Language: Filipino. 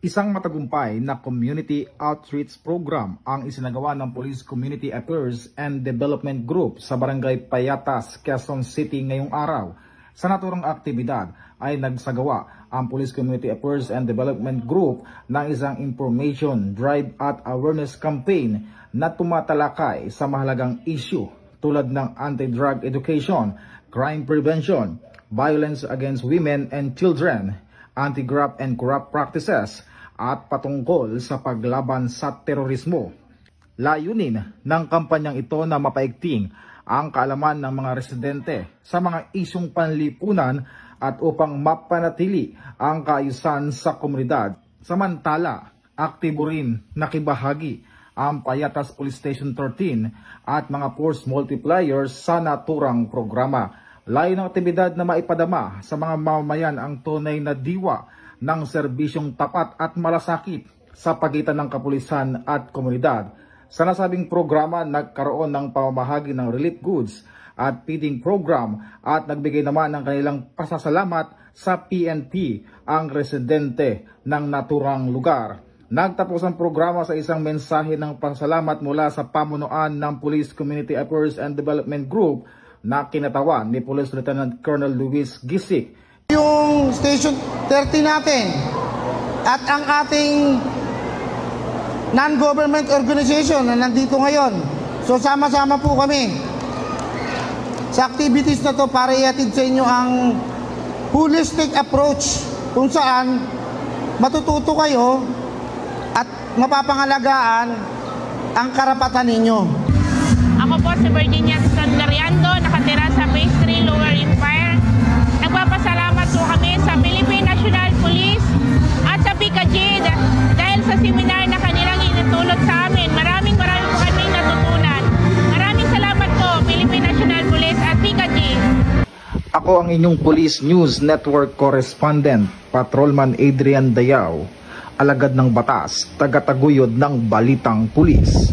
Isang matagumpay na community outreach program ang isinagawa ng Police Community Affairs and Development Group sa Barangay Payatas, Quezon City ngayong araw. Sa naturang aktibidad ay nagsagawa ang Police Community Affairs and Development Group ng isang information drive at awareness campaign na tumatalakay sa mahalagang issue tulad ng anti-drug education, crime prevention, violence against women and children, anti-graft and corrupt practices, at patungkol sa paglaban sa terorismo. Layunin ng kampanyang ito na mapaigting ang kaalaman ng mga residente sa mga isyong panlipunan at upang mapanatili ang kaayusan sa komunidad. Samantala, aktibo rin nakibahagi ang Payatas Police Station 13 at mga force multipliers sa naturang programa. Layo ng aktibidad na maipadama sa mga mamamayan ang tunay na diwa ng serbisyong tapat at malasakit sa pagitan ng kapulisan at komunidad. Sa nasabing programa, nagkaroon ng pamamahagi ng relief goods at feeding program at nagbigay naman ng kanilang pasasalamat sa PNP ang residente ng naturang lugar. Nagtapos ang programa sa isang mensahe ng pasasalamat mula sa pamunuan ng Police Community Affairs and Development Group na kinatawan ni Police Lieutenant Colonel Luis Gisik. Yung Station 30 natin at ang ating non-government organization na nandito ngayon. So sama-sama po kami sa activities na to para ihatid sa inyo ang holistic approach kung saan matututo kayo at mapapangalagaan ang karapatan ninyo. Ako po si Virginia Sandariando, nakatira sa Phase 3 Lower Empire. Nagpapasalamat po kami sa Philippine National Police at sa PICAG dahil sa seminar na kanilang inutulot sa amin. Maraming po kami natutunan. Maraming salamat po, Philippine National Police at PICAG. Ako ang inyong Police News Network Correspondent, Patrolman Adrian Dayao, alagad ng batas, tagataguyod ng Balitang Pulis.